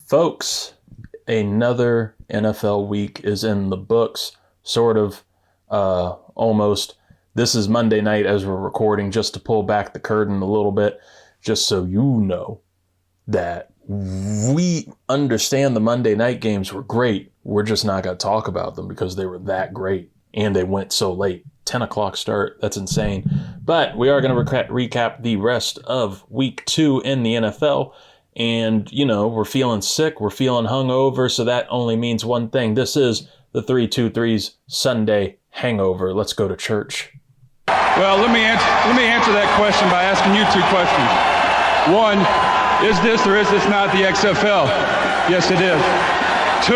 Folks, another NFL week is in the books, sort of, almost. This is Monday night as we're recording, just to pull back the curtain a little bit, just so you know that we understand the Monday night games were great. We're just not going to talk about them because they were that great and they went so late. 10 o'clock start. That's insane. But we are going to recap the rest of week 2 in the NFL. And, you know, we're feeling sick. We're feeling hungover. So that only means one thing. This is the 323's Sunday Hangover. Let's go to church. Well, let me answer that question by asking you 2 questions. One, is this or is this not the XFL? Yes, it is. 2,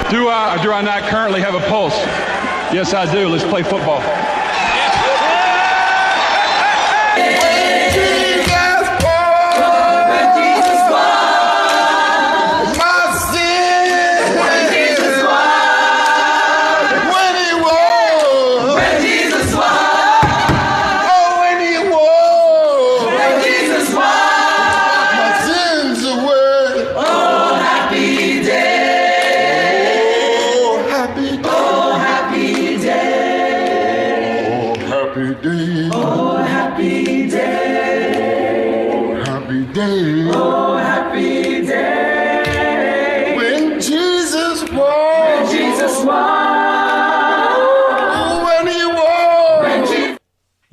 do I or do I not currently have a pulse? Yes, I do. Let's play football.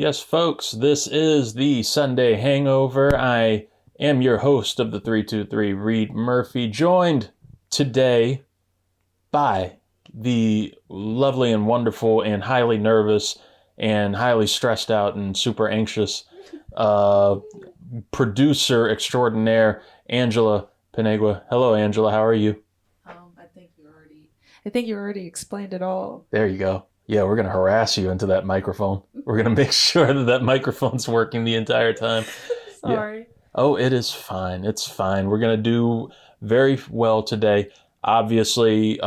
Yes, folks, this is the Sunday Hangover. I am your host of the 323, Reed Murphy, joined today by the lovely and wonderful and highly nervous and highly stressed out and super anxious producer extraordinaire, Angela Paniagua. Hello, Angela. How are you? I think you already explained it all. There you go. Yeah, we're going to harass you into that microphone. We're going to make sure that microphone's working the entire time. Sorry. Yeah. Oh, it is fine. It's fine. We're going to do very well today. Obviously,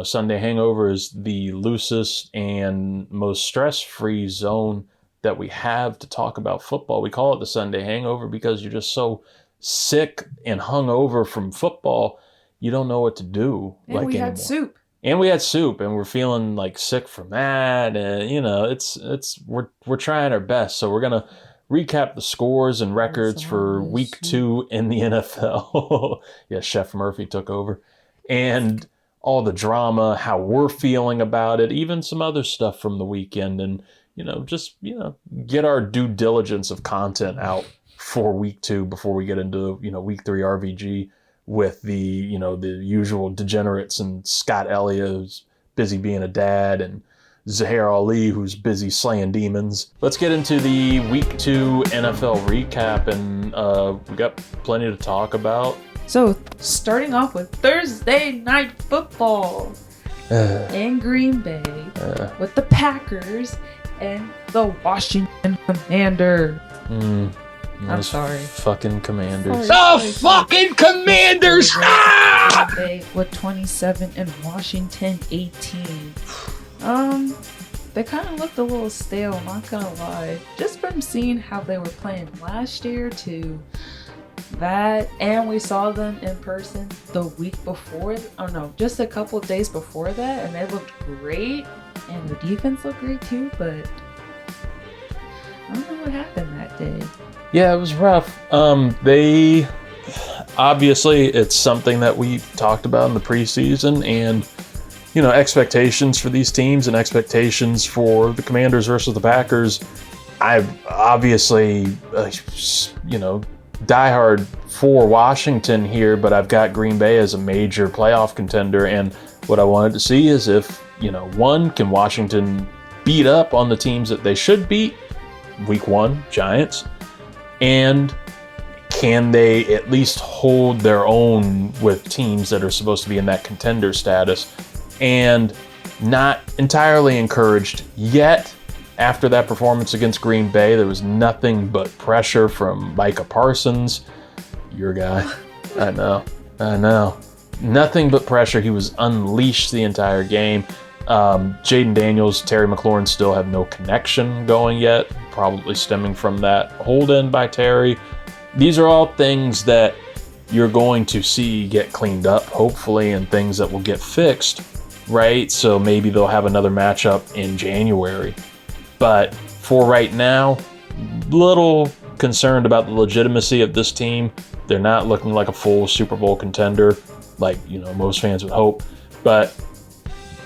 Sunday Hangover is the loosest and most stress-free zone that we have to talk about football. We call it the Sunday Hangover because you're just so sick and hungover from football, you don't know what to do. And we had soup. And we had soup, and we're feeling like sick from that. And we're trying our best. So we're gonna recap the scores and records for week 2 in the NFL. Yeah, Chef Murphy took over, and all the drama, how we're feeling about it, even some other stuff from the weekend, and get our due diligence of content out for week 2 before we get into week 3 RVG. With the usual degenerates and Scott Elliott, who's busy being a dad, and Zahir Ali, who's busy slaying demons. Let's get into the Week 2 NFL recap, and we got plenty to talk about. So, starting off with Thursday Night Football in Green Bay with the Packers and the Washington Commanders. I'm sorry. Fucking Commanders. Fucking Commanders! Ah! With 27 and Washington 18. They kind of looked a little stale, not gonna lie. Just from seeing how they were playing last year to that, and we saw them in person the week before. Just a couple days before that, and they looked great, and the defense looked great too. But I don't know what happened that day. Yeah, it was rough. They obviously, it's something that we talked about in the preseason, and expectations for these teams and expectations for the Commanders versus the Packers. I obviously, diehard for Washington here, but I've got Green Bay as a major playoff contender, and what I wanted to see is if one, can Washington beat up on the teams that they should beat? Week 1, Giants. And can they at least hold their own with teams that are supposed to be in that contender status? And not entirely encouraged yet. After that performance against Green Bay, there was nothing but pressure from Micah Parsons, your guy. I know. Nothing but pressure. He was unleashed the entire game. Jayden Daniels, Terry McLaurin still have no connection going yet, probably stemming from that hold-in by Terry. These are all things that you're going to see get cleaned up, hopefully, and things that will get fixed, right? So maybe they'll have another matchup in January. But for right now, little concerned about the legitimacy of this team. They're not looking like a full Super Bowl contender, like, most fans would hope. But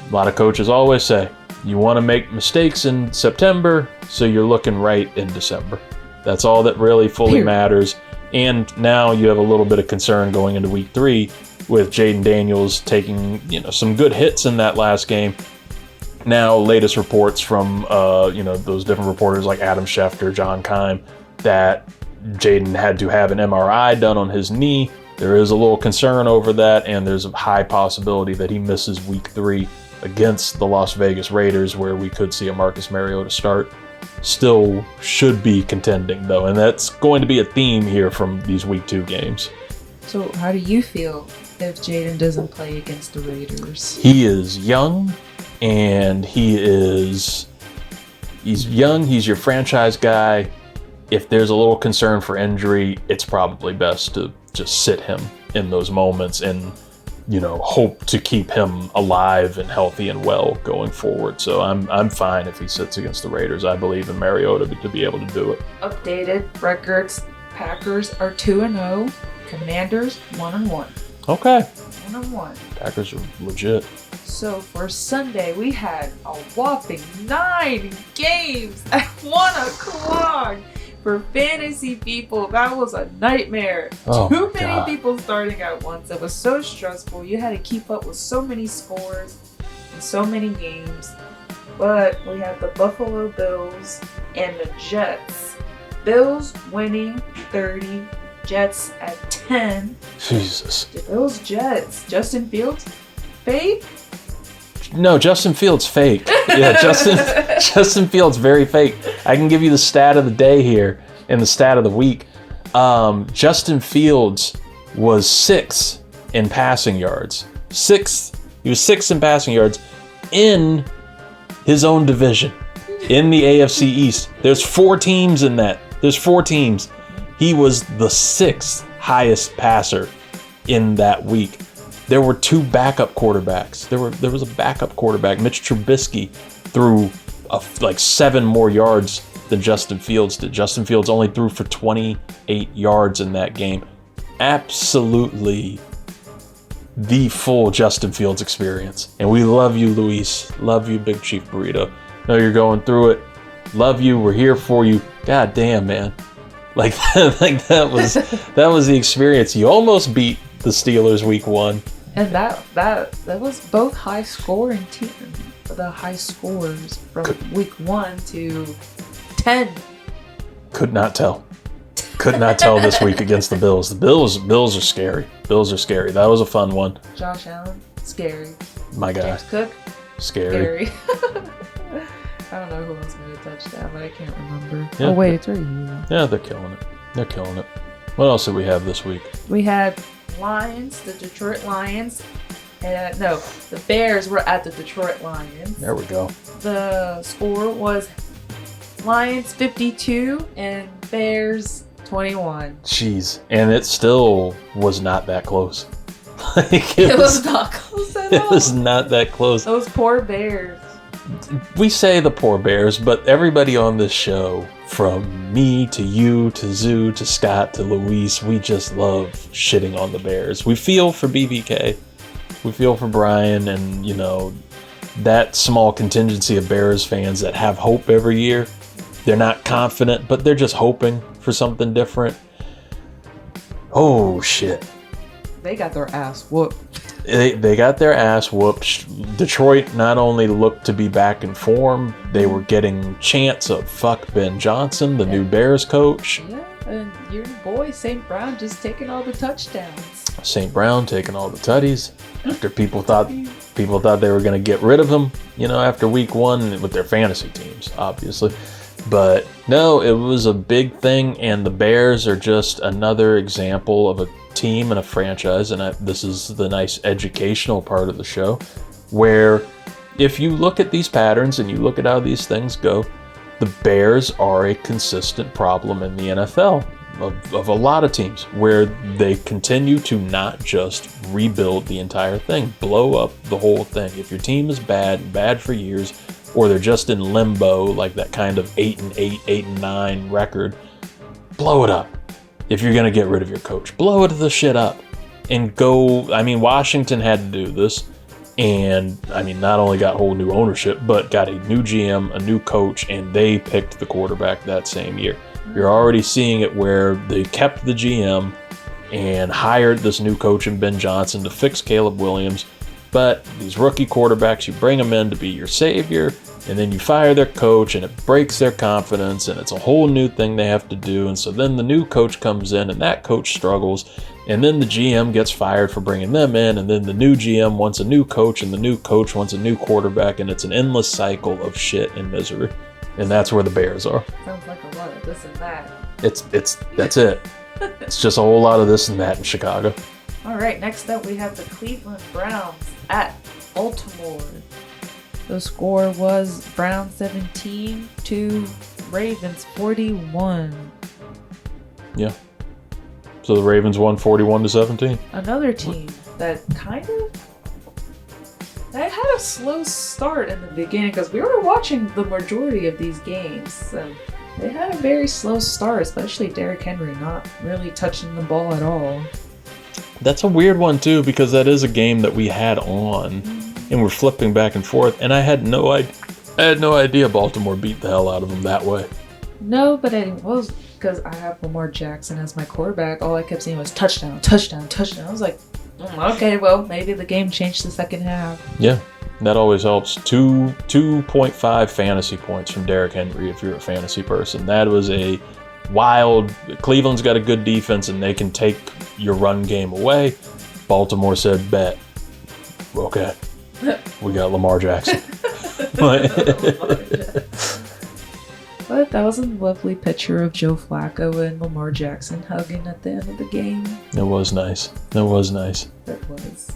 a lot of coaches always say, you want to make mistakes in September, so you're looking right in December. That's all that really fully matters. And now you have a little bit of concern going into week 3 with Jayden Daniels taking, some good hits in that last game. Now, latest reports from, those different reporters like Adam Schefter, John Keim, that Jayden had to have an MRI done on his knee. There is a little concern over that, and there's a high possibility that he misses week 3 against the Las Vegas Raiders, where we could see a Marcus Mariota start. Still should be contending, though, and that's going to be a theme here from these week 2 games. So how do you feel if Jayden doesn't play against the Raiders? He is young, and he's young. He's your franchise guy. If there's a little concern for injury, it's probably best to just sit him in those moments and, hope to keep him alive and healthy and well going forward. So I'm fine if he sits against the Raiders. I believe in Mariota to be able to do it. Updated records: Packers are 2-0, Commanders 1-1. Okay. 1-1. Packers are legit. So for Sunday, we had a whopping 9 games at 1 o'clock. For fantasy people, that was a nightmare. Oh, Too many God. people starting at once. It was so stressful. You had to keep up with so many scores and so many games. But we had the Buffalo Bills and the Jets. Bills winning 30, Jets at 10. Jesus. The Bills Jets. Justin Fields, fake? No, Justin Fields fake. Yeah, Justin Fields very fake. I can give you the stat of the day here and the stat of the week. Justin Fields was 6th in passing yards. 6th. He was 6th in passing yards in his own division, in the AFC East. There's 4 teams in that. There's 4 teams. He was the 6th highest passer in that week. There were 2 backup quarterbacks. There was a backup quarterback. Mitch Trubisky threw like 7 more yards than Justin Fields did. Justin Fields only threw for 28 yards in that game. Absolutely the full Justin Fields experience. And we love you, Luis. Love you, Big Chief Burrito. Know you're going through it. Love you. We're here for you. God damn, man. Like that was the experience. You almost beat the Steelers week 1. And that was both high scoring teams. The high scores from week 1 to 10. Could not tell this week against the Bills. The Bills are scary. Bills are scary. That was a fun one. Josh Allen, scary. My guy. James Cook, Scary. I don't know who else made a touchdown, but I can't remember. Yeah. Oh wait, it's right here. Yeah, they're killing it. What else did we have this week? We had Lions, the Detroit Lions. No, the Bears were at the Detroit Lions. There we go. The score was Lions 52 and Bears 21. Jeez, and it still was not that close. It was not close at all. It was not that close. Those poor Bears. We say the poor Bears, but everybody on this show, from me to you to Zoo to Scott to Luis, we just love shitting on the Bears. We feel for BBK. We feel for Brian and, that small contingency of Bears fans that have hope every year. They're not confident, but they're just hoping for something different. Oh, shit. They got their ass whooped. They got their ass whooped. Detroit not only looked to be back in form, they were getting chants of fuck Ben Johnson, the new Bears coach. Yeah, and your boy St. Brown just taking all the touchdowns. St. Brown taking all the tutties after people thought they were going to get rid of him, after week 1 with their fantasy teams, obviously. But no, it was a big thing, and the Bears are just another example of a team and a franchise, and this is the nice educational part of the show, where if you look at these patterns and you look at how these things go, the Bears are a consistent problem in the NFL. of a lot of teams where they continue to not just rebuild the entire thing, blow up the whole thing. If your team is bad for years, or they're just in limbo, like that kind of 8-8, 8-9 record, blow it up. If you're going to get rid of your coach, blow the shit up and go. I mean, Washington had to do this. And I mean, not only got whole new ownership, but got a new GM, a new coach, and they picked the quarterback that same year. You're already seeing it where they kept the GM and hired this new coach in Ben Johnson to fix Caleb Williams. But these rookie quarterbacks, you bring them in to be your savior, and then you fire their coach, and it breaks their confidence, and it's a whole new thing they have to do. And so then the new coach comes in, and that coach struggles, and then the GM gets fired for bringing them in, and then the new GM wants a new coach, and the new coach wants a new quarterback, and it's an endless cycle of shit and misery. And that's where the Bears are. Sounds like a lot of this and that. That's it. It's just a whole lot of this and that in Chicago. All right, next up we have the Cleveland Browns at Baltimore. The score was Browns 17 to Ravens 41. Yeah. So the Ravens won 41-17. Another team that had a slow start in the beginning, because we were watching the majority of these games. And they had a very slow start, especially Derrick Henry not really touching the ball at all. That's a weird one too, because that is a game that we had on, and we're flipping back and forth. And I had no idea Baltimore beat the hell out of them that way. No, but it was because I have Lamar Jackson as my quarterback. All I kept seeing was touchdown, touchdown, touchdown. I was like, okay, well, maybe the game changed the second half. Yeah, that always helps. 2.5 fantasy points from Derrick Henry if you're a fantasy person. That was a wild. Cleveland's got a good defense, and they can take your run game away. Baltimore said, bet. Okay, we got Lamar Jackson. But that was a lovely picture of Joe Flacco and Lamar Jackson hugging at the end of the game. It was nice. It was nice. It was.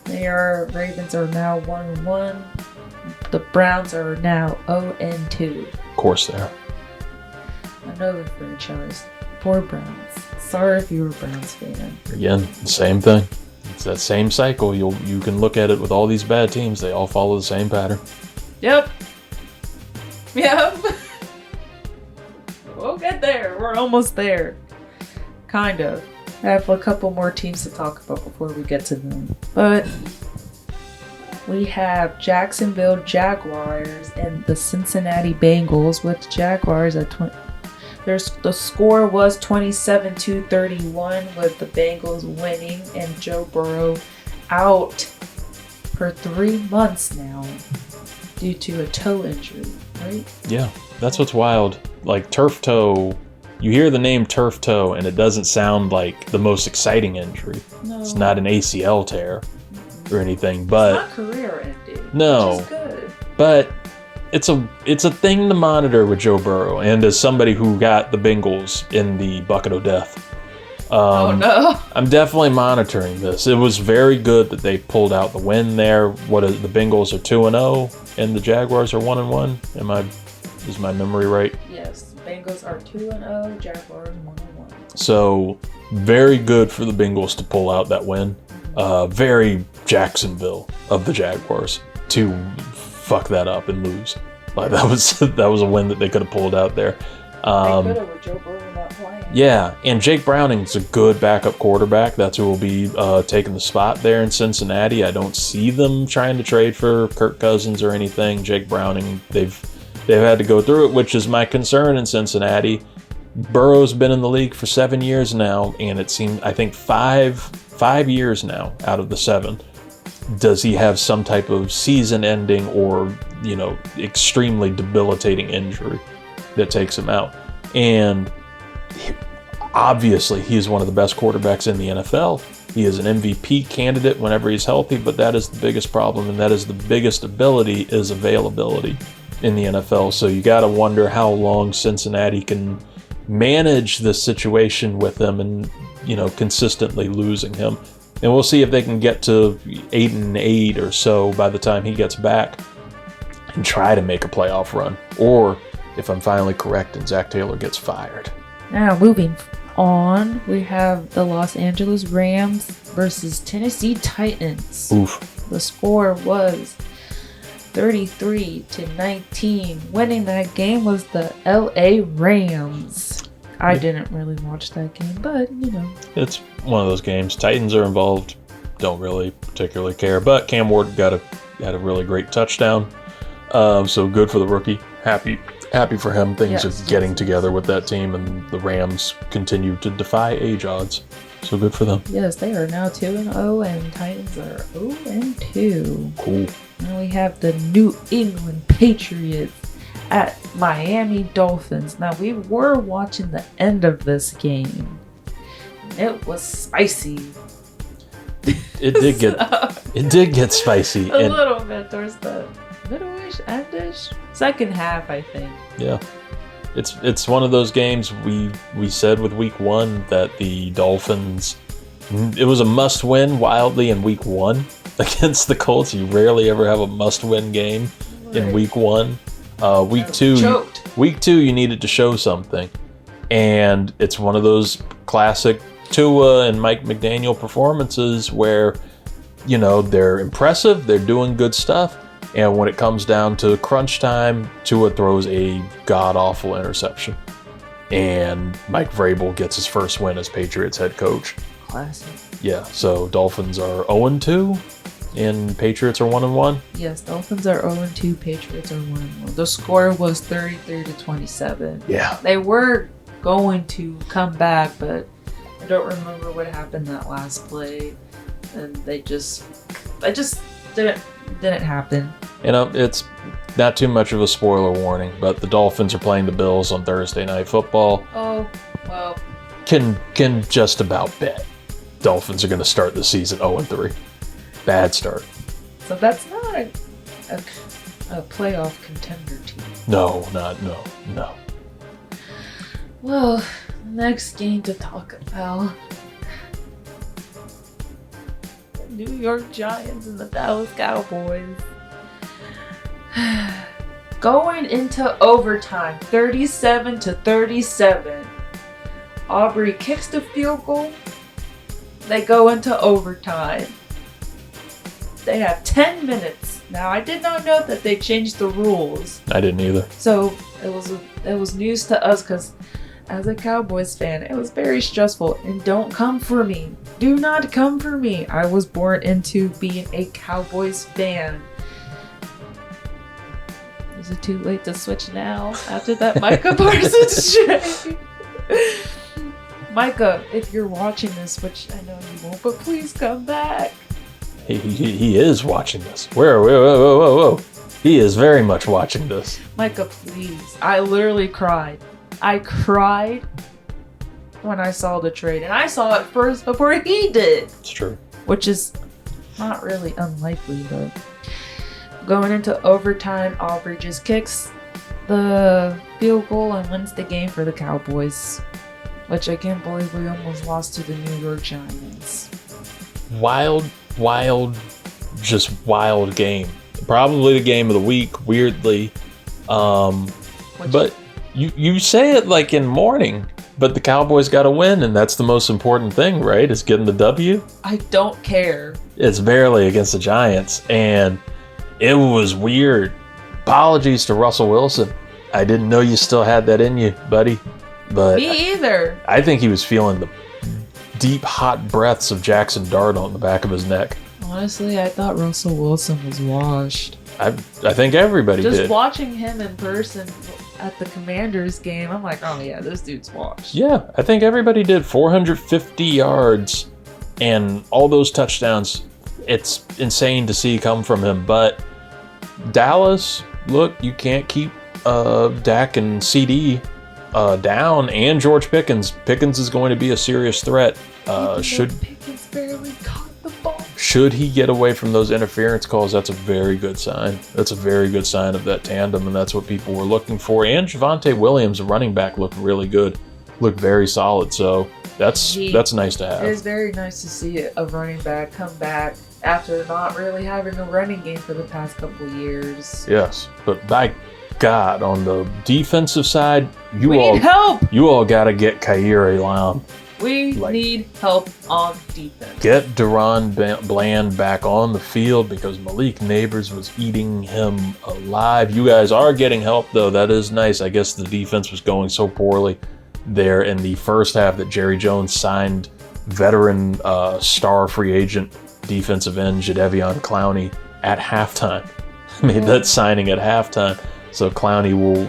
Ravens are now 1-1. The Browns are now 0-2. Of course they are. Another franchise. Poor Browns. Sorry if you were a Browns fan. Again, the same thing. It's that same cycle. You can look at it with all these bad teams. They all follow the same pattern. Yep. We'll get there. We're almost there. Kind of. I have a couple more teams to talk about before we get to them. But we have Jacksonville Jaguars and the Cincinnati Bengals, with Jaguars at 20. The score was 27-31, with the Bengals winning and Joe Burrow out for 3 months now due to a toe injury, right? Yeah, that's what's wild. Like turf toe, you hear the name turf toe and it doesn't sound like the most exciting injury. No. It's not an ACL tear or anything, but it's not career ending. No, which is good. But it's a thing to monitor with Joe Burrow, and as somebody who got the Bengals in the bucket of death. Oh no! I'm definitely monitoring this. It was very good that they pulled out the win there. The Bengals are 2-0 and the Jaguars are 1-1. Is my memory right? Yes, Bengals are 2-0, Jaguars 1-1. So very good for the Bengals to pull out that win. Very Jacksonville of the Jaguars to fuck that up and lose. Like that was a win that they could have pulled out there. They could have with Joe Burrow not playing. Yeah, and Jake Browning's a good backup quarterback. That's who will be taking the spot there in Cincinnati. I don't see them trying to trade for Kirk Cousins or anything. Jake Browning, they've had to go through it, which is my concern in Cincinnati. Burrow's been in the league for 7 years now, and it seems, I think, five years now out of the 7. Does he have some type of season-ending or, extremely debilitating injury that takes him out? And obviously, he is one of the best quarterbacks in the NFL. He is an MVP candidate whenever he's healthy, but that is the biggest problem, and that is the biggest ability is availability in the NFL. So you got to wonder how long Cincinnati can manage this situation with him and, consistently losing him. And we'll see if they can get to 8-8 or so by the time he gets back and try to make a playoff run. Or if I'm finally correct and Zach Taylor gets fired. Now, moving on, we have the Los Angeles Rams versus Tennessee Titans. Oof. The score was 33-19. Winning that game was the LA Rams. I didn't really watch that game, but It's one of those games. Titans are involved. Don't really particularly care. But Cam Ward had a really great touchdown. So good for the rookie. Happy for him. Things are getting together with that team, and the Rams continue to defy age odds. So good for them. Yes, they are now 2-0, and Titans are 0-2. Cool. And we have the New England Patriots at Miami Dolphins. Now, we were watching the end of this game. It was spicy. It did get spicy. A little bit towards the middle-ish, end-ish, second half, I think. Yeah. It's one of those games we said with week 1 that the Dolphins, it was a must-win wildly in week 1 against the Colts. You rarely ever have a must-win game in week 1. Week 2, you needed to show something. And it's one of those classic Tua and Mike McDaniel performances where, they're impressive, they're doing good stuff. And when it comes down to crunch time, Tua throws a god-awful interception. And Mike Vrabel gets his first win as Patriots head coach. Classic. Yeah, so Dolphins are 0-2 and Patriots are 1-1. Yes, Dolphins are 0-2, Patriots are 1-1. The score was 33-27. Yeah. They were going to come back, but I don't remember what happened that last play. And they just didn't happen. It's not too much of a spoiler warning, but the Dolphins are playing the Bills on Thursday Night Football. Oh, well. Can just about bet Dolphins are going to start the season 0-3. Bad start. So that's not a playoff contender team. No. Well, next game to talk about. New York Giants and the Dallas Cowboys. Going into overtime, 37-37. Aubrey kicks the field goal. They go into overtime. They have 10 minutes. Now, I did not know that they changed the rules. I didn't either. So it was news to us because as a Cowboys fan, it was very stressful. And don't come for me. Do not come for me. I was born into being a Cowboys fan. Is it too late to switch now after that Micah Parsons trade? Micah, if you're watching this, which I know you won't, but please come back. He is watching this. Whoa. He is very much watching this. Micah, please. I literally cried. I cried when I saw the trade. And I saw it first before he did. It's true. Which is not really unlikely, but going into overtime, Aubrey just kicks the field goal and wins the game for the Cowboys. Which I can't believe we almost lost to the New York Giants. Wild game. Probably the game of the week, weirdly. But you say it like in mourning, but the Cowboys got to win, and that's the most important thing, right? Is getting the W. I don't care. It's barely against the Giants, and it was weird. Apologies to Russell Wilson. I didn't know you still had that in you, buddy. But me either. I think he was feeling the deep, hot breaths of Jackson Dart on the back of his neck. Honestly, I thought Russell Wilson was washed. I think everybody did. Just watching him in person at the Commanders game, I'm like, oh yeah, this dude's washed. Yeah, I think everybody did. 450 yards and all those touchdowns. It's insane to see come from him. But Dallas, look, you can't keep Dak and CD down, and George Pickens. Pickens is going to be a serious threat. Pickens barely caught the ball. Should he get away from those interference calls, that's a very good sign. That's a very good sign of that tandem, and that's what people were looking for. And Javonte Williams, a running back, looked really good. Looked very solid. So that's nice to have. It is very nice to see a running back come back after not really having a running game for the past couple years. Yes, but by God, on the defensive side, We need help. You all got to get Kairi Lam. We need help on defense. Get Deron Bland back on the field because Malik Neighbors was eating him alive. You guys are getting help, though. That is nice. I guess the defense was going so poorly there in the first half that Jerry Jones signed veteran star free agent defensive end Jadeveon Clowney at halftime. Made that signing at halftime. So Clowney will,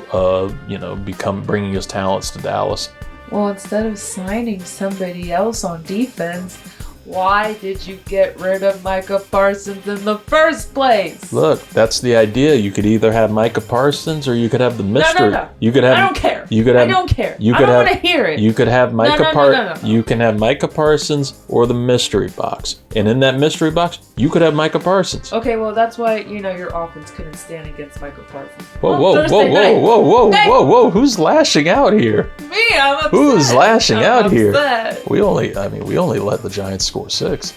become bringing his talents to Dallas. Well, instead of signing somebody else on defense, why did you get rid of Micah Parsons in the first place? Look, that's the idea. You could either have Micah Parsons or you could have the mystery. No. You could have. I don't care. You could have. I don't care. You I could don't have, want to hear it. You could have Micah No. You can have Micah Parsons or the mystery box, and in that mystery box, you could have Micah Parsons. Okay, well that's why your offense couldn't stand against Micah Parsons. Whoa! Who's lashing out here? Me, I'm upset. Who's lashing out here? Upset. We only let the Giants score 6.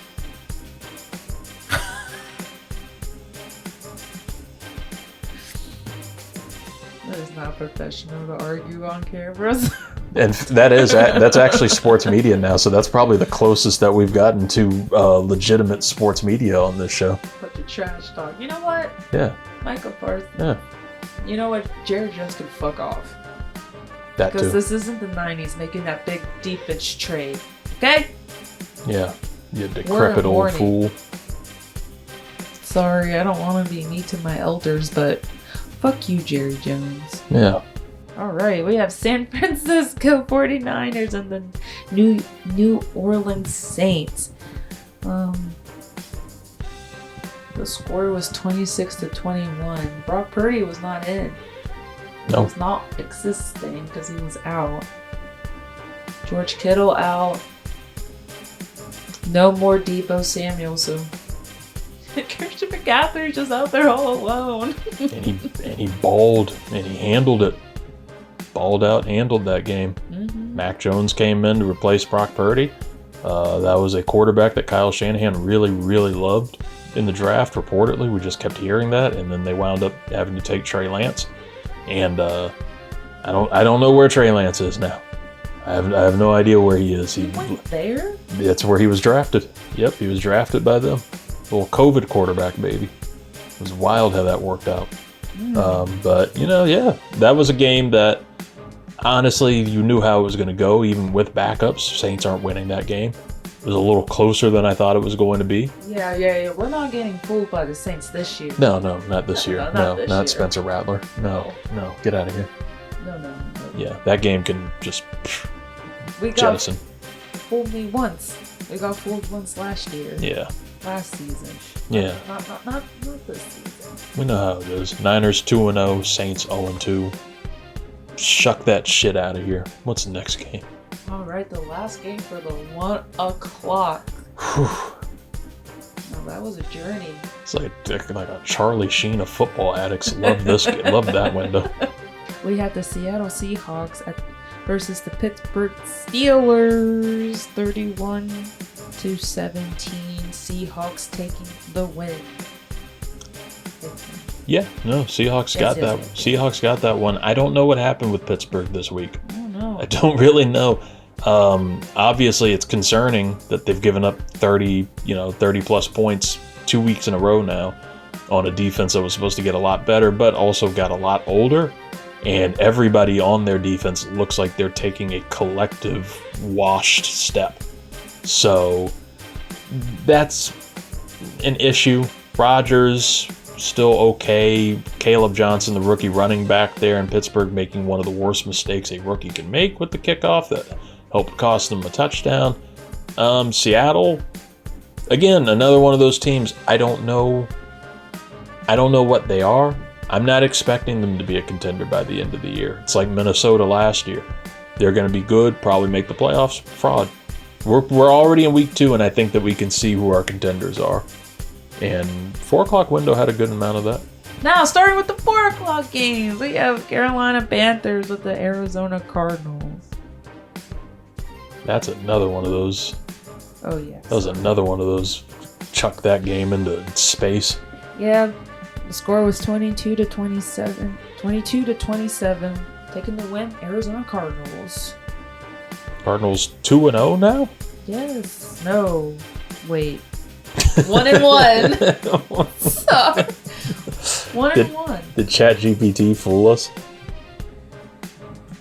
That is not professional to argue on cameras. And that's actually sports media now, so that's probably the closest that we've gotten to legitimate sports media on this show. Bunch of trash talk. You know what? Yeah. Micah Parsons. Yeah. You know what? Jared Jones can fuck off. That Because too. this isn't the 90s making that big defense trade. Okay? Yeah. You decrepit old warning. fool. Sorry, I don't want to be mean to my elders, but fuck you, Jerry Jones. Yeah. All right, we have San Francisco 49ers and the New Orleans Saints. The score was 26-21. Brock Purdy was not in. He No. was not existing because he was out. George Kittle out. No more Deebo Samuel, so Christian McCaffrey's just out there all alone. And he balled and he handled it. Balled out, handled that game. Mm-hmm. Mac Jones came in to replace Brock Purdy. That was a quarterback that Kyle Shanahan really, really loved in the draft, reportedly. We just kept hearing that, and then they wound up having to take Trey Lance. And I don't know where Trey Lance is now. I have no idea where he is. He went there? That's where he was drafted. Yep, he was drafted by them. Little COVID quarterback, baby. It was wild how that worked out. But, that was a game that, honestly, you knew how it was going to go, even with backups. Saints aren't winning that game. It was a little closer than I thought it was going to be. Yeah. We're not getting fooled by the Saints this year. No, not this year. Not this year. Spencer Rattler. No, get out of here. No. Yeah, that game can just We got jettison. fooled me once. We got fooled once last year. Yeah. Last season. Yeah. Not this season. We know how it is. Niners 2-0, Saints 0-2. Shuck that shit out of here. What's the next game? All right, the last game for the 1 o'clock. Now, that was a journey. It's like a Charlie Sheen of football addicts. Love this. Love that window. We had the Seattle Seahawks versus the Pittsburgh Steelers, 31-17. Seahawks taking the win. Yeah, no, Seahawks got that. Seahawks got that one. I don't know what happened with Pittsburgh this week. I don't know. I don't really know. Obviously, it's concerning that they've given up 30 plus points 2 weeks in a row now on a defense that was supposed to get a lot better, but also got a lot older. And everybody on their defense looks like they're taking a collective washed step. So that's an issue. Rodgers still okay. Caleb Johnson, the rookie running back there in Pittsburgh, making one of the worst mistakes a rookie can make with the kickoff that helped cost them a touchdown. Seattle, again, another one of those teams. I don't know what they are. I'm not expecting them to be a contender by the end of the year. It's like Minnesota last year. They're going to be good, probably make the playoffs. Fraud. We're already in week 2, and I think that we can see who our contenders are. And 4 o'clock window had a good amount of that. Now, starting with the 4 o'clock games, we have Carolina Panthers with the Arizona Cardinals. That's another one of those. Oh, yes. That was another one of those chuck that game into space. Yeah, the score was 22-27. 22-27. Taking the win, Arizona Cardinals. Cardinals 2-0 now? Yes. No. Wait. 1-1. Sorry. 1-1. Did ChatGPT fool us?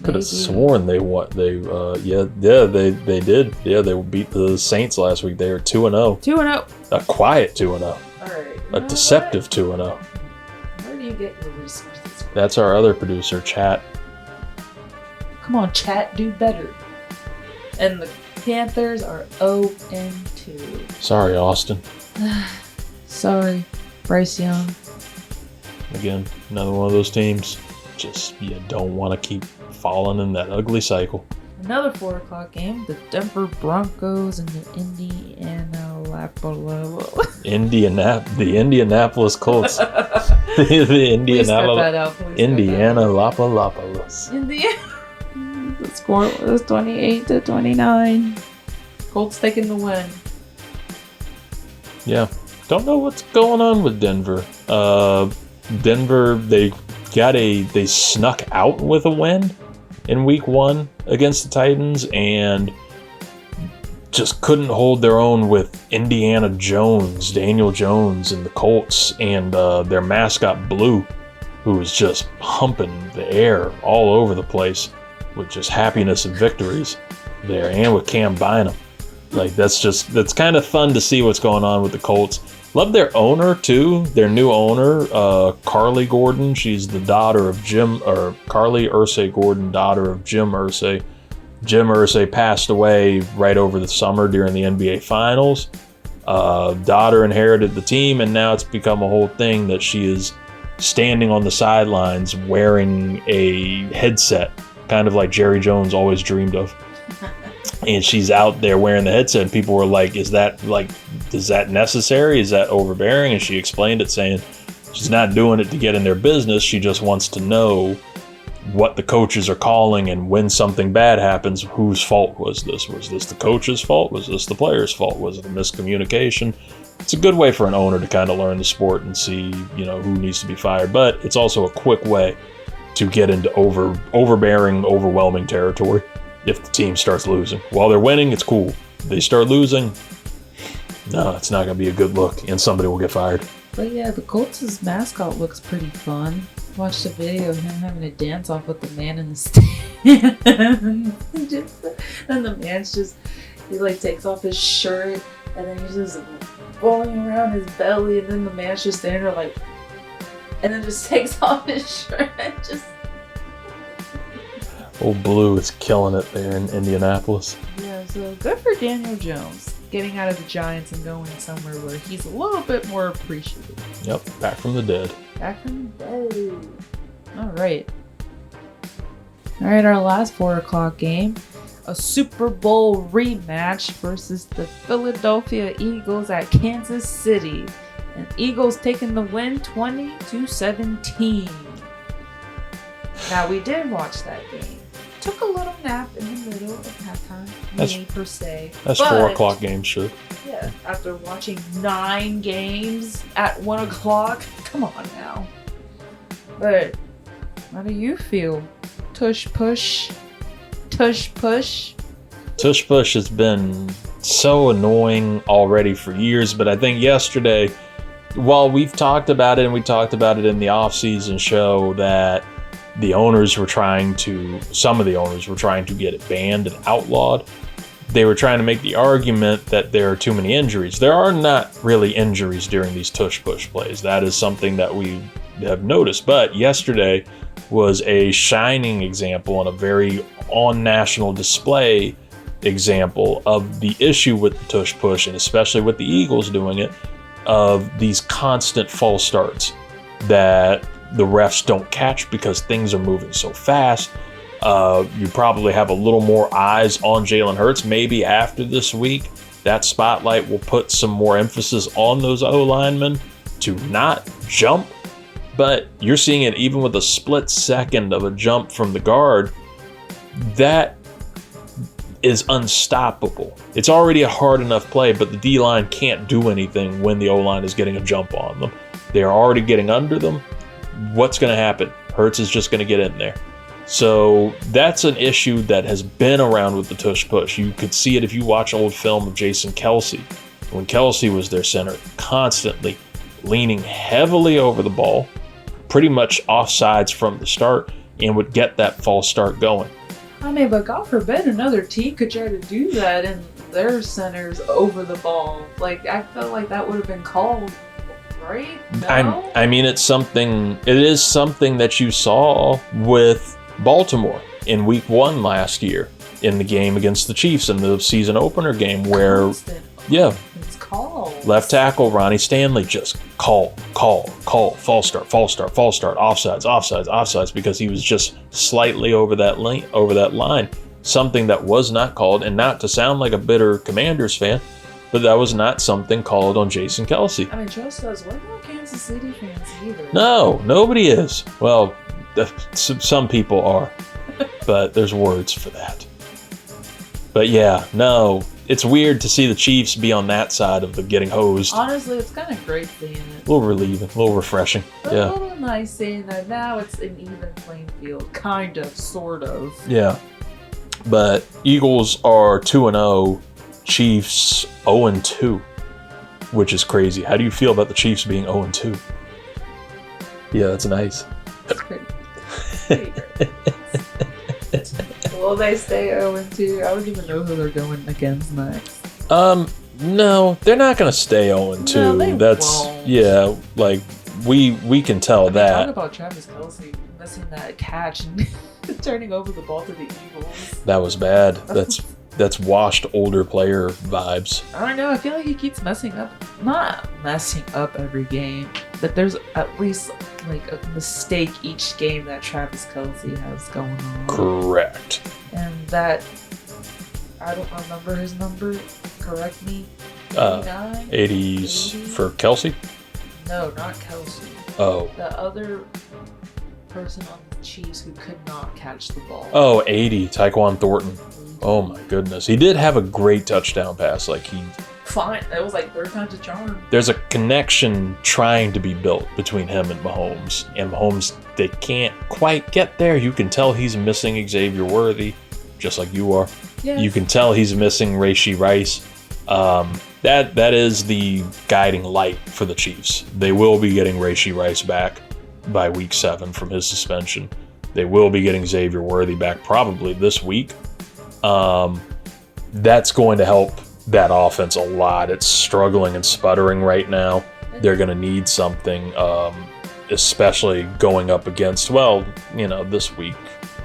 Could have sworn they won. They did. Yeah, they beat the Saints last week. They were 2-0. 2-0. A quiet 2-0. All right. A deceptive 2-0. Where do you get your resources from? That's our other producer, Chat. Come on, Chat, do better. And the Panthers are 0-2. Sorry, Austin. Sorry, Bryce Young. Again, another one of those teams. Just you don't want to keep falling in that ugly cycle. Another 4 o'clock game. The Denver Broncos and the Indianapolis Colts. the Indianapolis. The score was 28-29. Colts taking the win. Yeah. Don't know what's going on with Denver. Denver, they snuck out with a win in week 1 against the Titans and just couldn't hold their own with Indiana Jones, Daniel Jones, and the Colts, and their mascot Blue, who was just humping the air all over the place with just happiness and victories there, and with Cam Bynum. Like, that's kind of fun to see what's going on with the Colts. Love their owner too. Their new owner, Carly Gordon. She's the daughter of Carly Irsay Gordon, daughter of Jim Irsay. Jim Irsay passed away right over the summer during the NBA Finals. Daughter inherited the team, and now it's become a whole thing that she is standing on the sidelines wearing a headset, kind of like Jerry Jones always dreamed of. And she's out there wearing the headset, and people were like, is that necessary? Is that overbearing? And she explained it, saying she's not doing it to get in their business. She just wants to know what the coaches are calling, and when something bad happens, whose fault was this? Was this the coach's fault? Was this the player's fault? Was it a miscommunication? It's a good way for an owner to kind of learn the sport and see, who needs to be fired. But it's also a quick way to get into overbearing, overwhelming territory. If the team starts losing. While they're winning, it's cool. If they start losing, no, it's not going to be a good look, and somebody will get fired. But yeah, the Colts' mascot looks pretty fun. Watched a video of him having a dance off with the man in the stand. And the man's he takes off his shirt, and then he's just rolling around his belly, and then the man's just standing there and then just takes off his shirt and just... Old Blue is killing it there in Indianapolis. Yeah, so good for Daniel Jones getting out of the Giants and going somewhere where he's a little bit more appreciated. Yep, back from the dead. Back from the dead. All right, our last 4 o'clock game. A Super Bowl rematch versus the Philadelphia Eagles at Kansas City. And Eagles taking the win 20-17. Now, we did watch that game. Took a little nap in the middle of halftime, per se. That's 4 o'clock games, sure. Yeah, after watching 9 games at 1 o'clock, come on now. But how do you feel? Tush push. Tush push. Tush push has been so annoying already for years, but I think yesterday, while we've talked about it, and we talked about it in the off-season show, that some of the owners were trying to get it banned and outlawed. They were trying to make the argument that there are too many injuries. There are not really injuries during these tush push plays. That is something that we have noticed. But yesterday was a shining example and a very on national display example of the issue with the tush push, and especially with the Eagles doing it, of these constant false starts that the refs don't catch because things are moving so fast. You probably have a little more eyes on Jalen Hurts. Maybe after this week, that spotlight will put some more emphasis on those O-linemen to not jump. But you're seeing it even with a split second of a jump from the guard. That is unstoppable. It's already a hard enough play, but the D-line can't do anything when the O-line is getting a jump on them. They're already getting under them. What's going to happen? Hurts is just going to get in there. So that's an issue that has been around with the tush push. You could see it if you watch old film of Jason Kelce. When Kelce was their center, constantly leaning heavily over the ball, pretty much offsides from the start, and would get that false start going. I mean, but God forbid another team could try to do that and their centers over the ball. Like, I felt like that would have been called, right? No? I mean, it is something that you saw with Baltimore in week 1 last year in the game against the Chiefs in the season opener game where, it's called. Left tackle Ronnie Stanley just call, false start, offsides, because he was just slightly over that line. Something that was not called, and not to sound like a bitter Commanders fan, but that was not something called on Jason Kelce. I mean, Joe says, we're not Kansas City fans either. No, nobody is. Well, some people are, but there's words for that. But yeah, no, it's weird to see the Chiefs be on that side of the getting hosed. Honestly, it's kind of great seeing it. A little relieving, a little refreshing. A little nice seeing that now it's an even playing field. Kind of, sort of. Yeah. But Eagles are 2-0, Chiefs 0-2, which is crazy. How do you feel about the Chiefs being 0-2? Yeah, that's nice. That's pretty great. Will they stay 0-2? I don't even know who they're going against next. No, they're not going to stay 0-2. No, they won't. Yeah, like we can tell that. Talk about Travis Kelce missing that catch and turning over the ball to the Eagles. That was bad. That's washed older player vibes. I don't know. I feel like he keeps messing up. Not messing up every game, but there's at least like a mistake each game that Travis Kelce has going on. Correct. And that, I don't remember his number. Correct me. 89? 80s for Kelce? No, not Kelce. Oh. The other person on the Chiefs who could not catch the ball. Oh, 80, Tyquan Thornton. Oh my goodness. He did have a great touchdown pass. Fine. It was like 3rd time's a charm. There's a connection trying to be built between him and Mahomes. And Mahomes, they can't quite get there. You can tell he's missing Xavier Worthy, just like you are. Yes. You can tell he's missing Rashee Rice. That is the guiding light for the Chiefs. They will be getting Rashee Rice back by week 7 from his suspension. They will be getting Xavier Worthy back probably this week. That's going to help that offense a lot. It's struggling and sputtering right now. They're going to need something, especially going up against, this week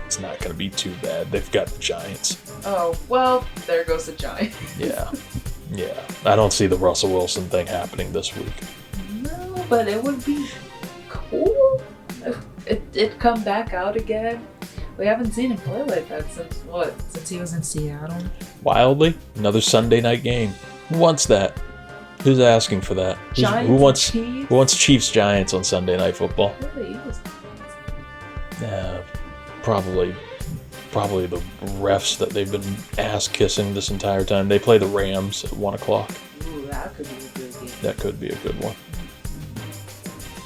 it's not going to be too bad. They've got the Giants. Oh, well, there goes the Giants. Yeah. I don't see the Russell Wilson thing happening this week. No, but it would be cool if it come back out again. We haven't seen him play like that since he was in Seattle. Wildly, another Sunday night game. Who wants that? Who's asking for that? Who wants Chiefs Giants on Sunday Night Football? What are the Eagles? Probably the refs that they've been ass kissing this entire time. They play the Rams at 1 o'clock. Ooh, that could be a good game. That could be a good one.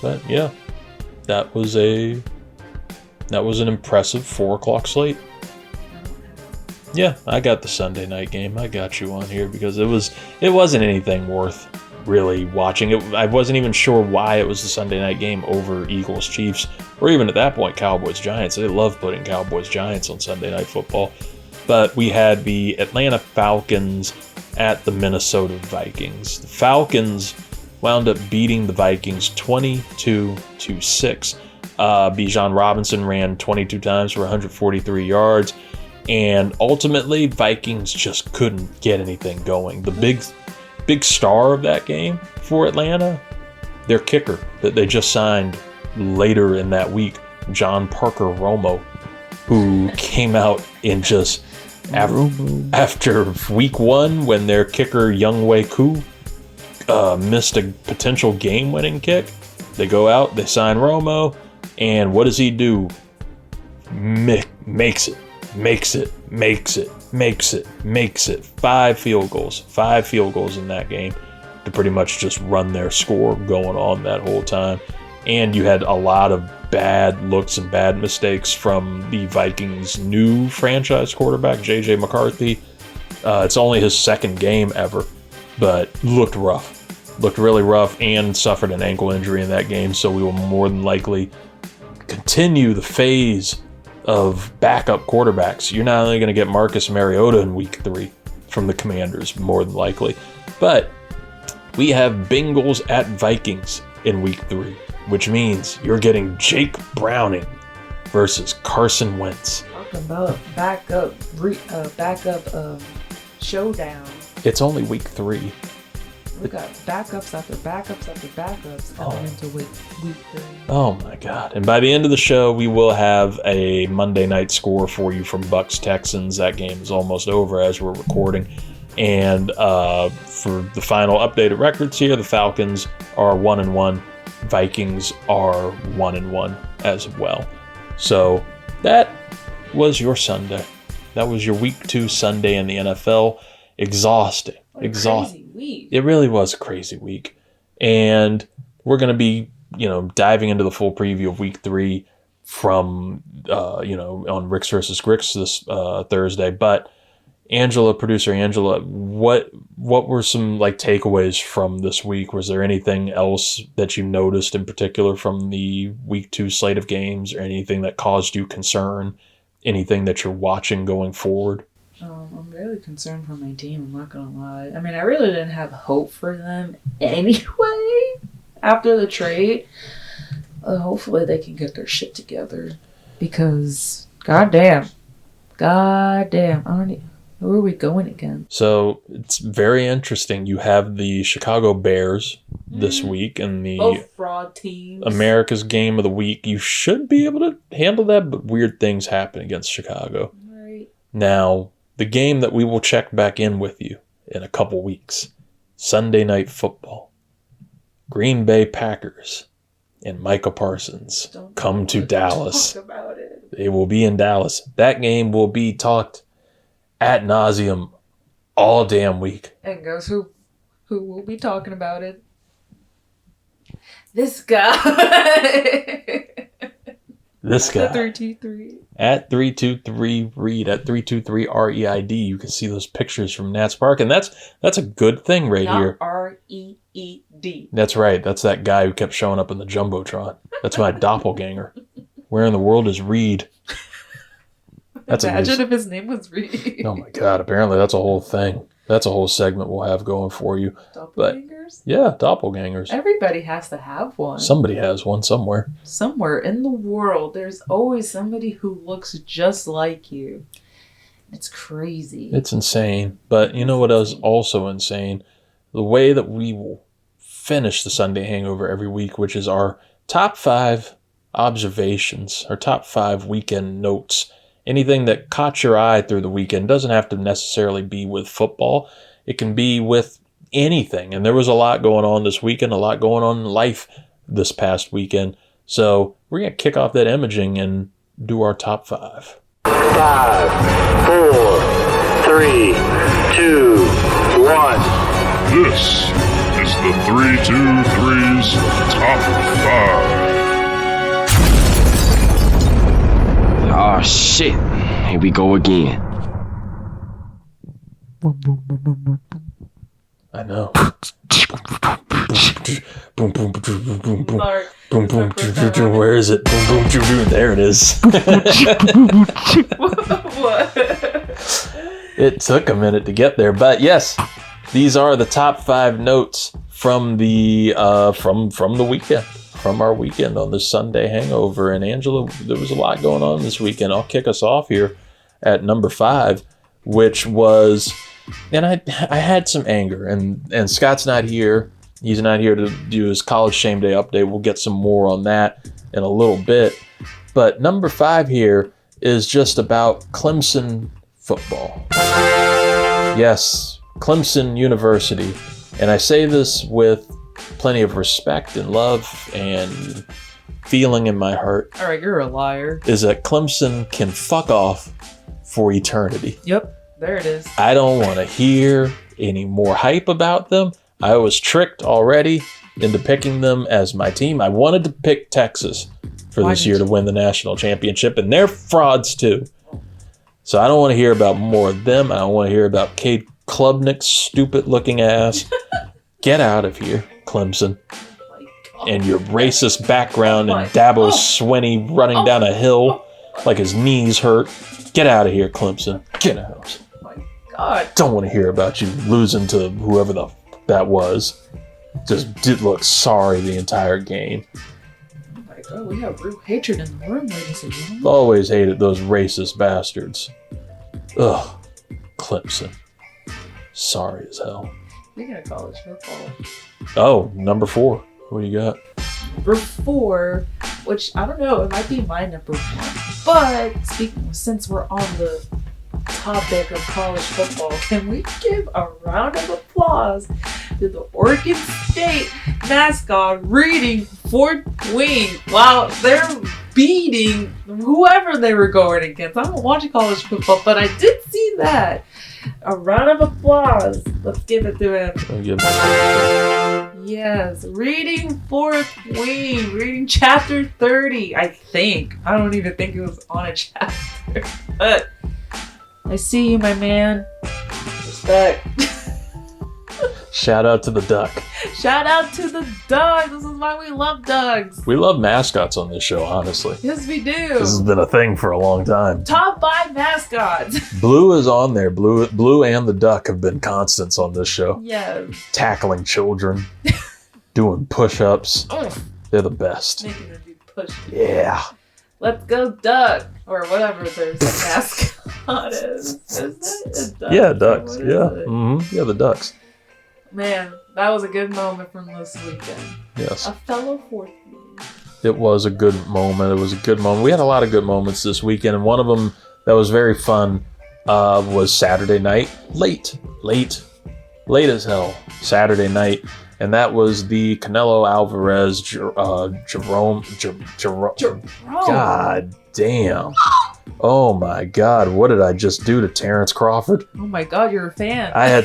But yeah, that was an impressive 4 o'clock slate. Yeah, I got the Sunday night game. I got you on here because it wasn't anything worth really watching. I wasn't even sure why it was the Sunday night game over Eagles Chiefs, or even at that point Cowboys Giants. They love putting Cowboys Giants on Sunday Night Football. But we had the Atlanta Falcons at the Minnesota Vikings. The Falcons wound up beating the Vikings 22-6. Bijan Robinson ran 22 times for 143 yards. And ultimately, Vikings just couldn't get anything going. The big star of that game for Atlanta, their kicker that they just signed later in that week, John Parker Romo, who came out in just after week 1 when their kicker Younghoe Koo missed a potential game-winning kick. They go out, they sign Romo, and what does he do? Makes it. 5 field goals in that game to pretty much just run their score going on that whole time. and you had a lot of bad looks and bad mistakes from the Vikings' new franchise quarterback, J.J. McCarthy. It's only his second game ever, but looked rough. Looked really rough and suffered an ankle injury in that game, so we will more than likely continue the phase of backup quarterbacks. You're not only going to get Marcus Mariota in week 3 from the Commanders, more than likely, but we have Bengals at Vikings in week 3, which means you're getting Jake Browning versus Carson Wentz. Talking about backup showdown. It's only week 3. We got backups after backups after backups coming into week 3. Oh my God. And by the end of the show, we will have a Monday night score for you from Bucks Texans. That game is almost over as we're recording. And for the final updated records here, the Falcons are 1-1. Vikings are 1-1 as well. So that was your Sunday. That was your week 2 Sunday in the NFL. Exhausting. Crazy week. It really was a crazy week. And we're going to be, diving into the full preview of week 3 from, on Ricks versus Gricks this Thursday. But producer Angela, what were some takeaways from this week? Was there anything else that you noticed in particular from the week 2 slate of games, or anything that caused you concern? Anything that you're watching going forward? I'm really concerned for my team, I'm not gonna lie. I mean, I really didn't have hope for them anyway after the trade. Hopefully they can get their shit together, because goddamn, who are we going against? So it's very interesting. You have the Chicago Bears this week and the both fraud teams. America's Game of the Week. You should be able to handle that, but weird things happen against Chicago. Right. Now, the game that we will check back in with you in a couple weeks, Sunday Night Football. Green Bay Packers and Micah Parsons come to Dallas. Talk about it. They will be in Dallas. That game will be talked ad nauseum all damn week. And guess who will be talking about it? This guy. This guy. At 323. At 323 Reed, at 323 REID. You can see those pictures from Nats Park, and that's a good thing Not here. REED. That's right. That's that guy who kept showing up in the Jumbotron. That's my doppelganger. Where in the world is Reed? Imagine if his name was Reed. Oh my God! Apparently, that's a whole thing. That's a whole segment we'll have going for you. Doppelgangers? Yeah, doppelgangers. Everybody has to have one. Somebody has one somewhere. Somewhere in the world, there's always somebody who looks just like you. It's crazy. It's insane. But you know what is also insane? The way that we will finish the Sunday Hangover every week, which is our top 5 observations, our top 5 weekend notes. Anything that caught your eye through the weekend. Doesn't have to necessarily be with football. It can be with anything. And there was a lot going on this weekend, a lot going on in life this past weekend. So we're going to kick off that imaging and do our top 5. 5, 4, 3, 2, 1. This is the 323's Top 5. Oh shit, here we go again. I know. Boom, boom, boom, boom, boom, boom. Sorry. Boom, boom, where is it? Boom, boom, boom, there it is. What? It took a minute to get there, but yes, these are the top 5 notes from the from the weekend, from our weekend on this Sunday Hangover. And Angela, there was a lot going on this weekend. I'll kick us off here at number 5, which was, and I had some anger, and Scott's not here. He's not here to do his College Shame Day update. We'll get some more on that in a little bit. But number 5 here is just about Clemson football. Yes, Clemson University. And I say this with plenty of respect and love and feeling in my heart. All right, you're a liar. Is that Clemson can fuck off for eternity. Yep, there it is. I don't want to hear any more hype about them. I was tricked already into picking them as my team. I wanted to pick Texas for this year to win the national championship, and they're frauds too. So I don't want to hear about more of them. I don't want to hear about Cade Klubnik's stupid-looking ass. Get out of here, Clemson. And your racist background and Dabo Swinney running down a hill like his knees hurt. Get out of here, Clemson. Get out. Oh my God. Don't want to hear about you losing to whoever that was. Just did look sorry the entire game. Oh my God, we have real hatred in the room, ladies and gentlemen. Always hated those racist bastards. Ugh. Clemson. Sorry as hell. Speaking of college football. Oh, number 4. What do you got? Number 4, which I don't know, it might be my number 1. But since we're on the topic of college football, can we give a round of applause to the Oregon State mascot reading Fort Wayne while they're beating whoever they were going against? I don't watch college football, but I did see that. A round of applause. Let's give it to him. Yes, reading Fort Wayne, reading chapter 30, I think. I don't even think it was on a chapter, but I see you, my man. Respect. Shout out to the duck. Shout out to the dog. This is why we love dogs. We love mascots on this show, honestly. Yes, we do. This has been a thing for a long time. Top 5 mascots. Blue is on there. Blue and the duck have been constants on this show. Yes. Tackling children, doing push-ups. They're the best. Making them do push. Yeah. Let's go duck. Or whatever their mascot is. Is it a duck? Yeah, ducks. What Yeah. is it? Mm-hmm. Yeah, the ducks. Man, that was a good moment from this weekend. Yes. A fellow fourth man. It was a good moment. It was a good moment. We had a lot of good moments this weekend, and one of them that was very fun was Saturday night. Late as hell. Saturday night. And that was the Canelo Alvarez, Jerome. God damn. Oh my God, what did I just do to Terrence Crawford? Oh my God, you're a fan. That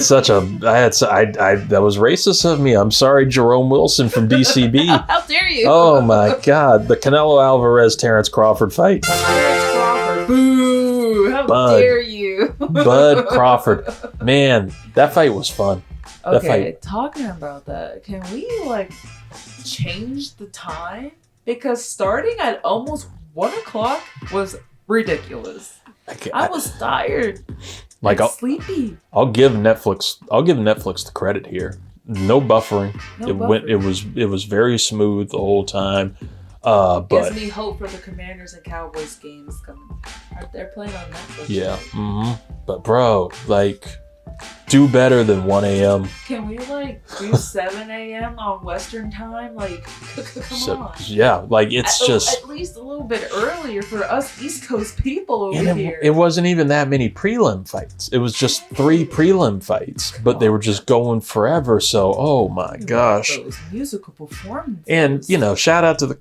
was racist of me. I'm sorry, Jerome Wilson from DCB. How dare you? Oh my God, the Canelo Alvarez Terrence Crawford fight. Terrence Crawford. Boo! How dare you? Bud Crawford. Man, that fight was fun. Okay, talking about that, can we change the time? Because starting at almost 1 o'clock was ridiculous. I was tired. Sleepy. I'll give Netflix the credit here. No buffering. It was very smooth the whole time. But gives me hope for the Commanders and Cowboys games coming. They're playing on Netflix. Yeah. Mm-hmm. But bro, do better than 1 a.m. Can we do 7 a.m. on Western time? Come on. Yeah, it's just at least a little bit earlier for us East Coast people over here. It wasn't even that many prelim fights. It was just 3 prelim fights, but they were just going forever. So, oh my gosh. Those musical performances. And shout out to the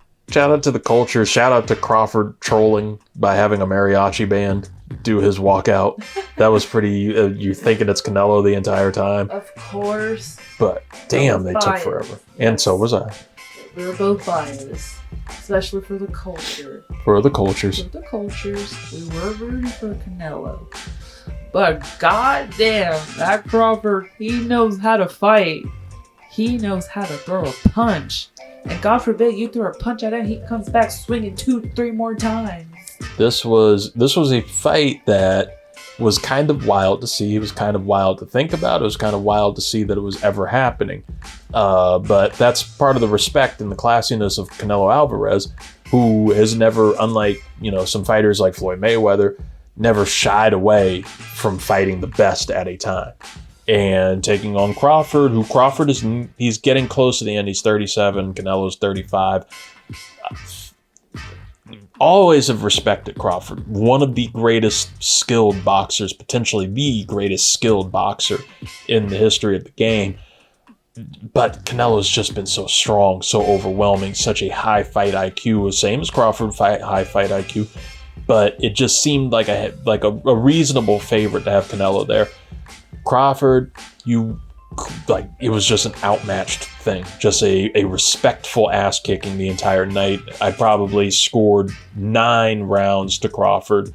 culture. Shout out to Crawford trolling by having a mariachi band do his walkout. That was pretty. You're thinking it's Canelo the entire time. Of course. But damn, they took forever. Yes. And so was I. We were both biased, especially for the culture. For the cultures. For the cultures, we were rooting for Canelo. But goddamn, that Crawford, he knows how to fight. He knows how to throw a punch. And God forbid you throw a punch at him, he comes back swinging 2-3 more times. This was a fight that was kind of wild to see. It was kind of wild to think about. It was kind of wild to see that it was ever happening. But that's part of the respect and the classiness of Canelo Alvarez, who has never, unlike some fighters like Floyd Mayweather, never shied away from fighting the best at a time. And taking on Crawford, he's getting close to the end. He's 37. Canelo's 35. Always have respected Crawford. One of the greatest skilled boxers, potentially the greatest skilled boxer in the history of the game. But Canelo's just been so strong, so overwhelming, such a high fight IQ, same as Crawford, high fight IQ. But it just seemed like a reasonable favorite to have Canelo there. Crawford, you like it was just an outmatched thing, just a respectful ass kicking the entire night. I probably scored 9 rounds to Crawford,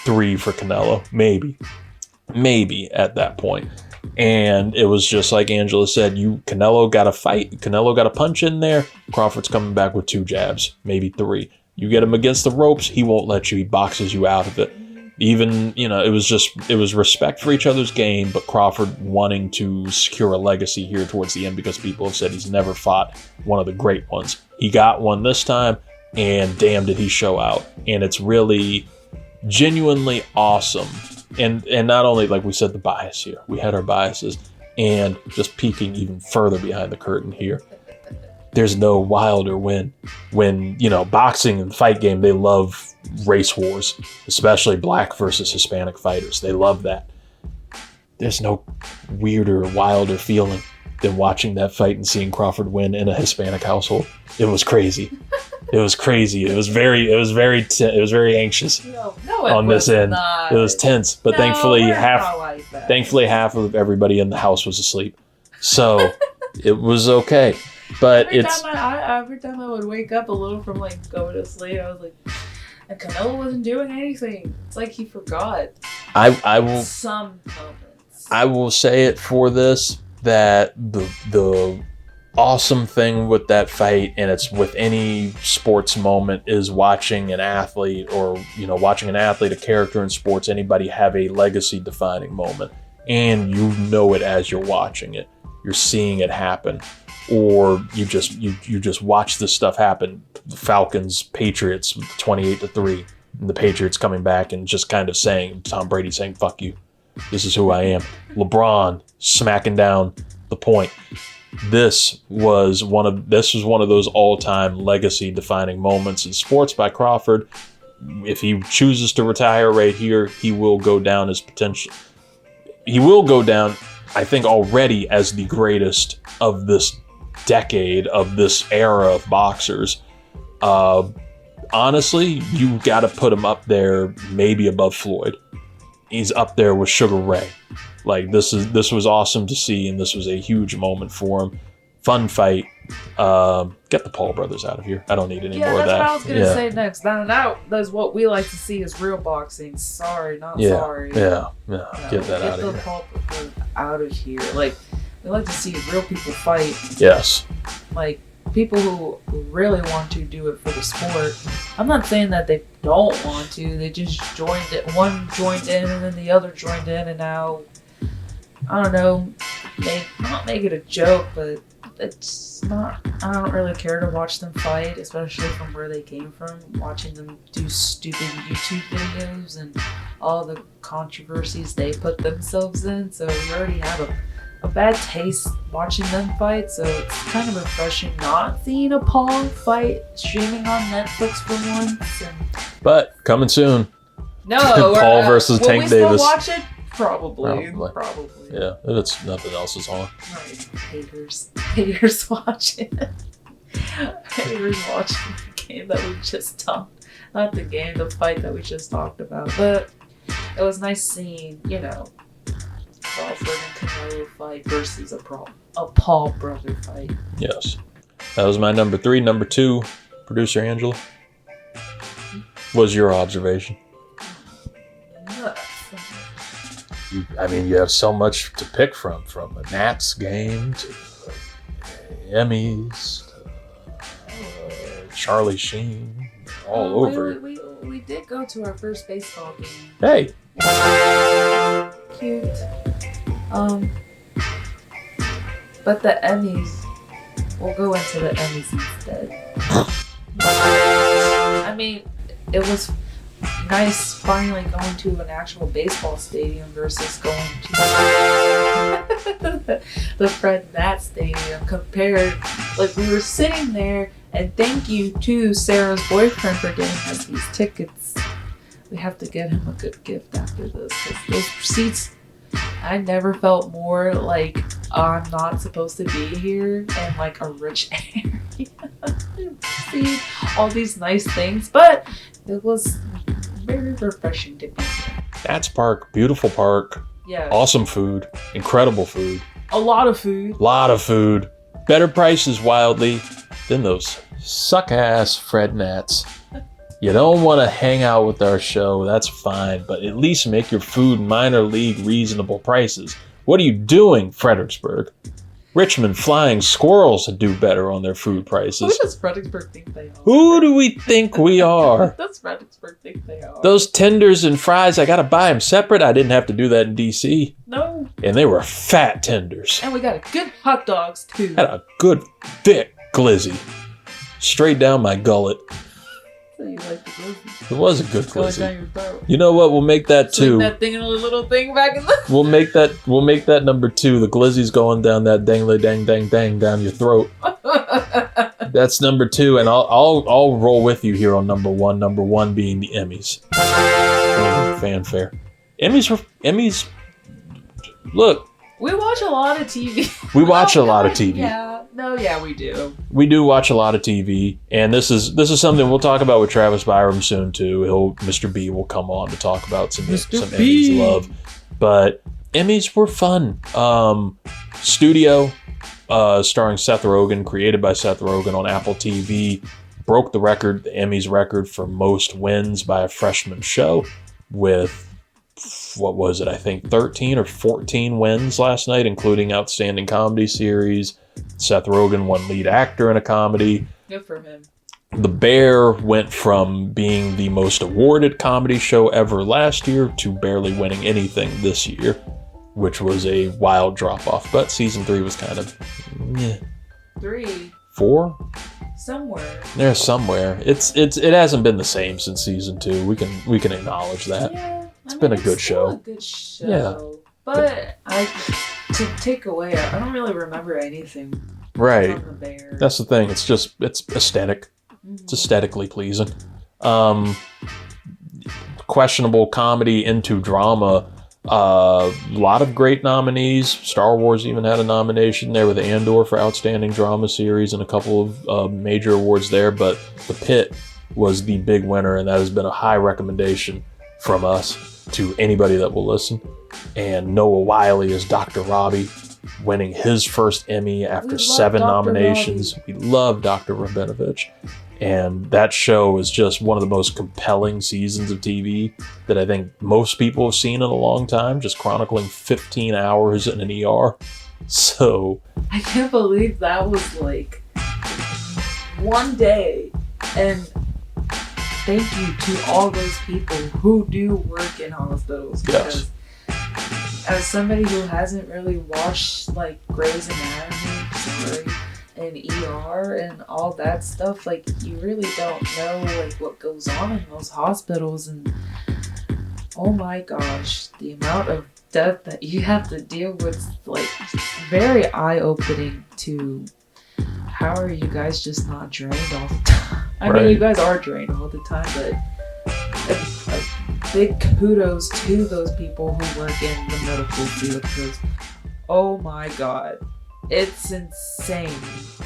3 for Canelo, maybe at that point. And it was just like Angela said, Canelo got a fight, Canelo got a punch in there, Crawford's coming back with 2 jabs, maybe 3. You get him against the ropes, he won't let you, he boxes you out of it. Even, it was respect for each other's game, but Crawford wanting to secure a legacy here towards the end because people have said he's never fought one of the great ones. He got one this time, and damn did he show out. And it's really genuinely awesome. And not only, like we said, the bias here. We had our biases. And just peeking even further behind the curtain here. There's no Wilder win. When, boxing and fight game, they love race wars, especially black versus Hispanic fighters. They love that. There's no weirder, wilder feeling than watching that fight and seeing Crawford win in a Hispanic household. It was crazy. It was crazy. It was very anxious on this end. Not. It was tense, but No, thankfully we're half not like that. Thankfully, half of everybody in the house was asleep, so it was okay. But every time I would wake up a little from like going to sleep, I was like, and Canelo wasn't doing anything. It's like he forgot. I will Some moments. I will say it for this, that the awesome thing with that fight, and it's with any sports moment, is watching an athlete, or watching an athlete, a character in sports, anybody have a legacy defining moment, and you know it as you're watching it. You're seeing it happen, or you just watch this stuff happen. The Falcons, Patriots, 28-3, and the Patriots coming back and just kind of saying, Tom Brady saying, "Fuck you, this is who I am." LeBron smacking down the point. This was one of those all-time legacy-defining moments in sports by Crawford. If he chooses to retire right here, he will go down as potential. He will go down, I think, already as the greatest of this decade, of this era of boxers. Honestly, you got to put him up there, maybe above Floyd. He's up there with Sugar Ray. Like, this was awesome to see, and this was a huge moment for him. Fun fight. Get the Paul brothers out of here. I don't need any more of that. Yeah, that's what I was gonna say next. Now that's what we like to see is real boxing. Sorry, not sorry. Yeah. Get that out of here. Get the Paul brothers out of here. Like, we like to see real people fight. Yes. Like, people who really want to do it for the sport. I'm not saying that they don't want to. They just joined it. One joined in, and then the other joined in, and now, I don't know, not make it a joke, but it's not, I don't really care to watch them fight, especially from where they came from, watching them do stupid YouTube videos and all the controversies they put themselves in. So we already have a bad taste watching them fight, so it's kind of refreshing not seeing a Paul fight streaming on Netflix for once. But coming soon. No, Paul versus Tank will we Davis. Still watch it? Probably. Yeah, if it's nothing else is on. Right, haters watching. Haters watching the game that we just talked. Not the game, the fight that we just talked about. But it was nice seeing, Crawford and Canelo fight versus a Paul brother fight. Yes. That was my number 3. Number 2, producer Angela. Was your observation? You have so much to pick from a Nats game to Emmys to Charlie Sheen, all over. We did go to our first baseball game. Hey. Cute. But the Emmys, we'll go into the Emmys instead. It was nice finally going to an actual baseball stadium versus going to the Fred Nat Stadium. Compared, like, we were sitting there, and thank you to Sarah's boyfriend for getting us these tickets. We have to get him a good gift after this, because those seats, I never felt more like I'm not supposed to be here in like a rich area. See all these nice things, but it was very refreshing to be here. Nats Park, beautiful park. Yeah. Awesome food, incredible food. A lot of food. Lot of food. Better prices wildly than those suck-ass Fred Nats. You don't want to hang out with our show, that's fine, but at least make your food minor league reasonable prices. What are you doing, Fredericksburg? Richmond Flying Squirrels do better on their food prices. Who does Fredericksburg think they are? Who do we think we are? Who does Fredericksburg think they are? Those tenders and fries, I gotta buy them separate. I didn't have to do that in D.C. No. And they were fat tenders. And we got good hot dogs, too. Had a good, thick glizzy. Straight down my gullet. So you like the glizzy? It was a good Going glizzy. down your throat. You know what? We'll make that Swing too. that thing in a little thing back in the... We'll make that number 2. The glizzy's going down that dangly dang dang dang down your throat. That's number 2, and I'll roll with you here on number 1. Number 1 being the Emmys. Fanfare. Emmys. Look, We watch a lot of TV. we watch a lot of TV. Yeah, we do. We do watch a lot of TV, and this is something we'll talk about with Travis Byram soon too. Mr. B will come on to talk about some Emmys love. But Emmys were fun. Studio, starring Seth Rogen, created by Seth Rogen on Apple TV, broke the Emmys record for most wins by a freshman show with, what was it? I think 13 or 14 wins last night, including Outstanding Comedy Series. Seth Rogen won lead actor in a comedy. Good for him. The Bear went from being the most awarded comedy show ever last year to barely winning anything this year, which was a wild drop-off. But season 3 was kind of, 3. 4? Somewhere. There's somewhere. It hasn't been the same since season 2. We can acknowledge that. Yeah, It's been a good still show. A good show. Yeah. But to take away, I don't really remember anything Right. from the Bear. That's the thing. It's aesthetic. It's aesthetically pleasing. Questionable comedy into drama. A lot of great nominees. Star Wars even had a nomination there with Andor for Outstanding Drama Series and a couple of major awards there. But The Pit was the big winner, and that has been a high recommendation from us to anybody that will listen. And Noah Wyle is Dr. Robbie, winning his first Emmy after 7 nominations. We love Dr. Rabinovich. And that show is just one of the most compelling seasons of TV that I think most people have seen in a long time, just chronicling 15 hours in an ER. So I can't believe that was like one day. And thank you to all those people who do work in hospitals. Yes. Because as somebody who hasn't really watched like Grey's Anatomy, and ER and all that stuff, like you really don't know like what goes on in those hospitals. And oh my gosh, the amount of death that you have to deal with, like very eye-opening to how are you guys just not drained all the time? I mean, you guys are drained all the time, but a big kudos to those people who work in the medical field, because oh my god, it's insane.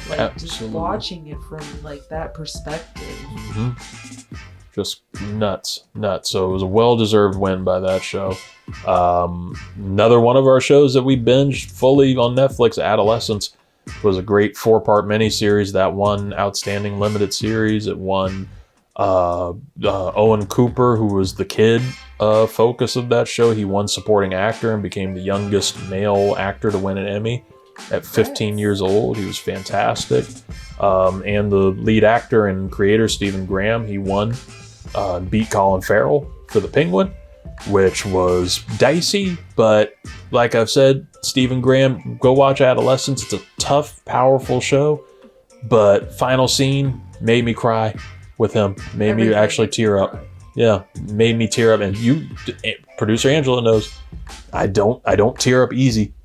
Like Absolutely. just watching it from like that perspective. just nuts. So it was a well-deserved win by that show. Another one of our shows that we binged fully on Netflix, Adolescence, was a great 4-part miniseries that won Outstanding Limited Series. It won Owen Cooper, who was the kid focus of that show. He won Supporting Actor and became the youngest male actor to win an Emmy at 15 years old. He was fantastic. And the lead actor and creator, Stephen Graham, he won, beat Colin Farrell for The Penguin, which was dicey, but like I've said, Stephen Graham, go watch Adolescence. It's a tough, powerful show, but final scene made me cry with him. Made me actually tear up. Yeah, made me tear up. And you, producer Angela knows, I don't tear up easy,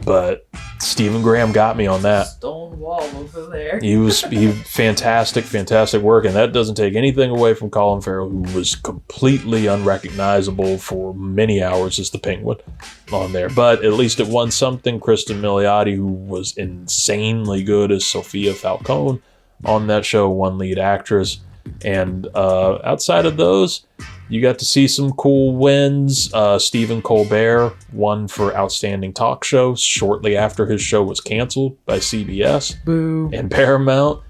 but Stephen Graham got me on that. Stone wall over there. He fantastic work, and that doesn't take anything away from Colin Farrell, who was completely unrecognizable for many hours as the Penguin on there. But at least it won something. Kristen Milioti, who was insanely good as Sophia Falcone on that show, won lead actress. And outside of those, you got to see some cool wins. Stephen Colbert won for Outstanding Talk Show shortly after his show was canceled by CBS Boo. and Paramount,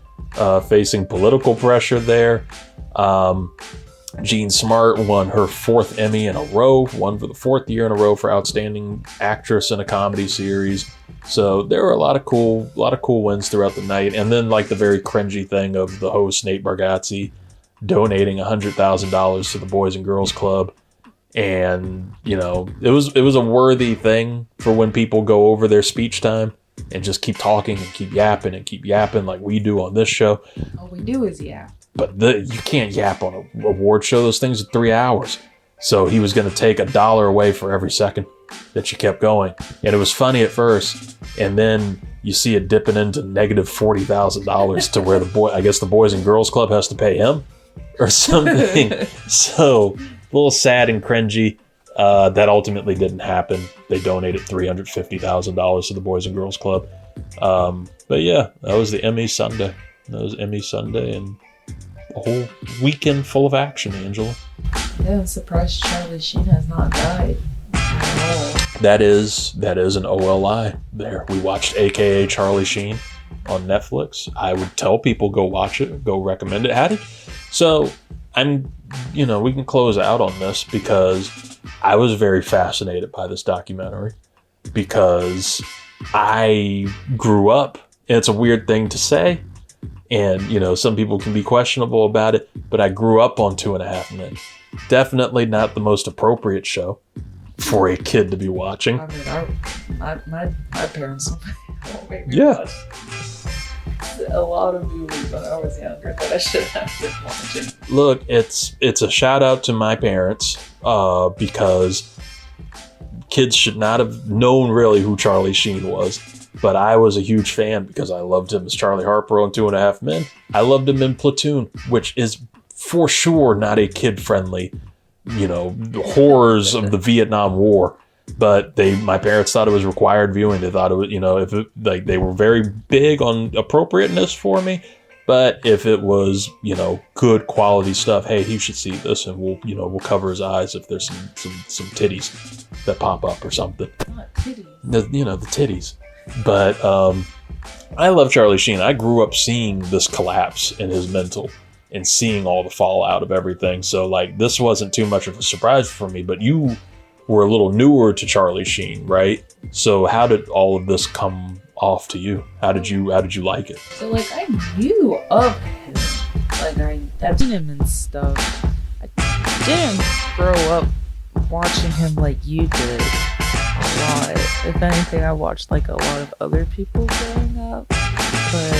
facing political pressure there. Jean Smart won her 4th Emmy in a row, won for the 4th year in a row for Outstanding Actress in a Comedy Series. So there were a lot of cool wins throughout the night. And then like the very cringy thing of the host, Nate Bargatze, donating $100,000 to the Boys and Girls Club. And, you know, it was a worthy thing for when people go over their speech time and just keep talking and keep yapping like we do on this show. All we do is yap. But you can't yap on an award show. Those things are 3 hours. So he was going to take $1 away for every second that you kept going. And it was funny at first. And then you see it dipping into negative $40,000 to where the Boys and Girls Club has to pay him or something. So a little sad and cringy. That ultimately didn't happen. They donated $350,000 to the Boys and Girls Club. But yeah, that was the Emmy Sunday. And a whole weekend full of action, Angela. Yeah, I'm surprised Charlie Sheen has not died at all. That is an OLI there. We watched AKA Charlie Sheen on Netflix. I would tell people go watch it, go recommend it. So we can close out on this because I was very fascinated by this documentary because I grew up, and it's a weird thing to say, and some people can be questionable about it, but I grew up on 2.5 Men. Definitely not the most appropriate show for a kid to be watching. I mean, my parents won't make me Yeah. watch a lot of movies when I was younger that I should have been watching. Look, it's a shout out to my parents because kids should not have known really who Charlie Sheen was. But I was a huge fan because I loved him as Charlie Harper on 2.5 Men. I loved him in Platoon, which is for sure not a kid-friendly, horrors of the Vietnam War. But my parents thought it was required viewing. They thought it was, they were very big on appropriateness for me. But if it was, good quality stuff, hey, he should see this, and we'll cover his eyes if there's some titties that pop up or something. Not titties. The titties. But I love Charlie Sheen. I grew up seeing this collapse in his mental and seeing all the fallout of everything. So this wasn't too much of a surprise for me, but you were a little newer to Charlie Sheen, right? So how did all of this come off to you? How did you like it? So I knew of him. I've seen him and stuff. I didn't grow up watching him like you did. A lot. If anything, I watched a lot of other people growing up, but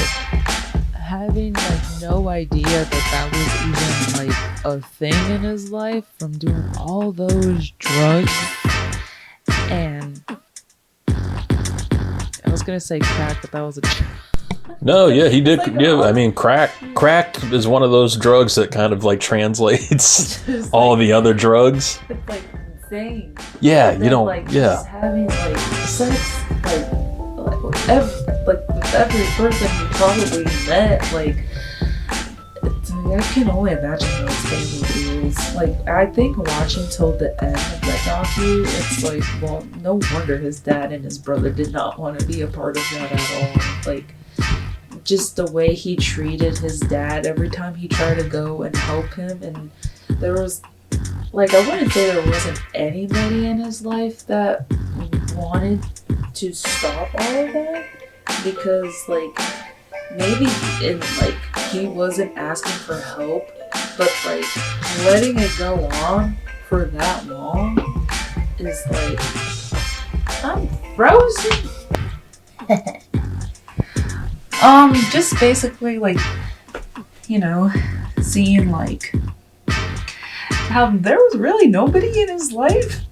having no idea that was even a thing in his life from doing all those drugs and I was gonna say crack, but that was a No, yeah, he did. Yeah, I mean, crack is one of those drugs that kind of translates all the other drugs. It's insane. Yeah, and you then, don't. Just having sex with every person you probably met. I can only imagine how his family feels. I think watching till the end of that docu, it's well, no wonder his dad and his brother did not want to be a part of that at all. Just the way he treated his dad every time he tried to go and help him, and there was I wouldn't say there wasn't anybody in his life that wanted to stop all of that, because maybe he wasn't asking for help, but letting it go on for that long is I'm frozen. Just basically seeing how there was really nobody in his life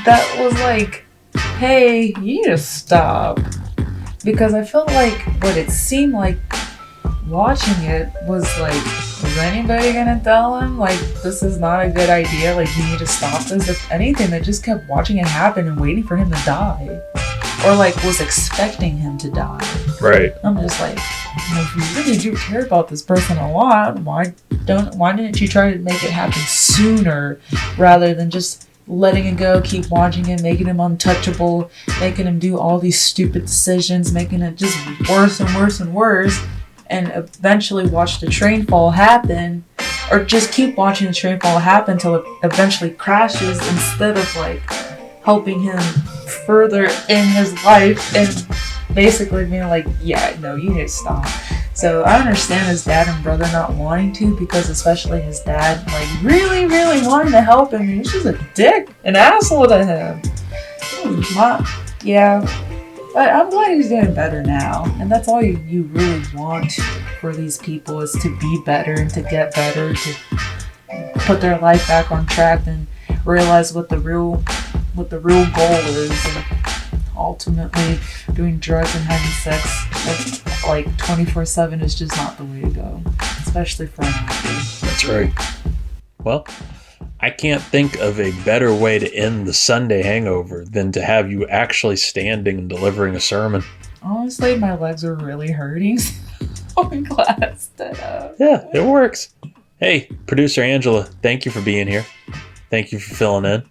that was hey, you need to stop. Because I felt what it seemed like watching it was is anybody gonna tell him this is not a good idea, you need to stop this? If anything, they just kept watching it happen and waiting for him to die, or was expecting him to die. Right. I'm just if you really do care about this person a lot, why Why didn't you try to make it happen sooner rather than just letting it go, keep watching him, making him untouchable, making him do all these stupid decisions, making it just worse and worse and worse, and eventually watch the train fall happen, or just keep watching the train fall happen until it eventually crashes instead of like helping him further in his life and basically being like, yeah, no, you need to stop. So I understand his dad and brother not wanting to, because especially his dad like really, really wanted to help him. He was just a dick, an asshole to him. Yeah. But I'm glad he's doing better now. And that's all you really want for these people, is to be better and to get better, to put their life back on track and realize what the real goal is. And ultimately doing drugs and having sex like 24/7 is just not the way to go, especially for an athlete. That's right. Well, I can't think of a better way to end the Sunday hangover than to have you actually standing and delivering a sermon. Honestly, my legs are really hurting. So I'm glad I stood up. Yeah, it works. Hey, producer Angela, thank you for being here. Thank you for filling in.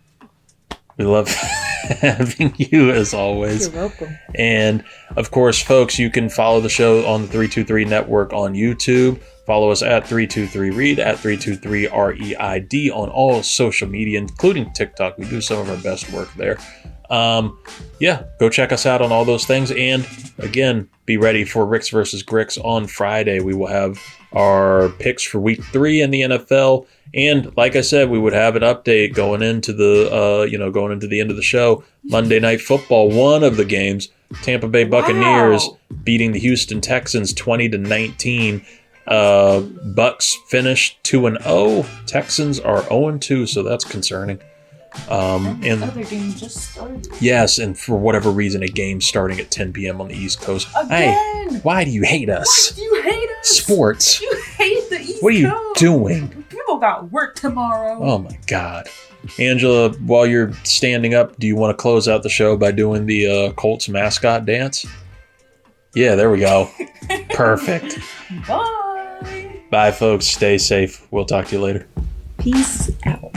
We love having you as always. You're welcome. And of course, folks, you can follow the show on the 323 Network on YouTube. Follow us at 323read, at 323REID on all social media, including TikTok. We do some of our best work there. Yeah, go check us out on all those things. And again, be ready for Ricks versus Gricks on Friday. We will have our picks for week 3 in the NFL. And like I said, we would have an update going into the end of the show. Monday Night Football, one of the games, Tampa Bay Buccaneers beating the Houston Texans 20-19. Bucks finished 2-0. Texans are 0-2, so that's concerning. And the other game just started. Yes, and for whatever reason, a game starting at 10 p.m. on the East Coast. Again! Hey, why do you hate us? Why do you hate us? Sports. You hate the East Coast. What are you doing? People got work tomorrow. Oh my God. Angela, while you're standing up, do you want to close out the show by doing the Colts mascot dance? Yeah, there we go. Perfect. Bye. Bye, folks. Stay safe. We'll talk to you later. Peace out.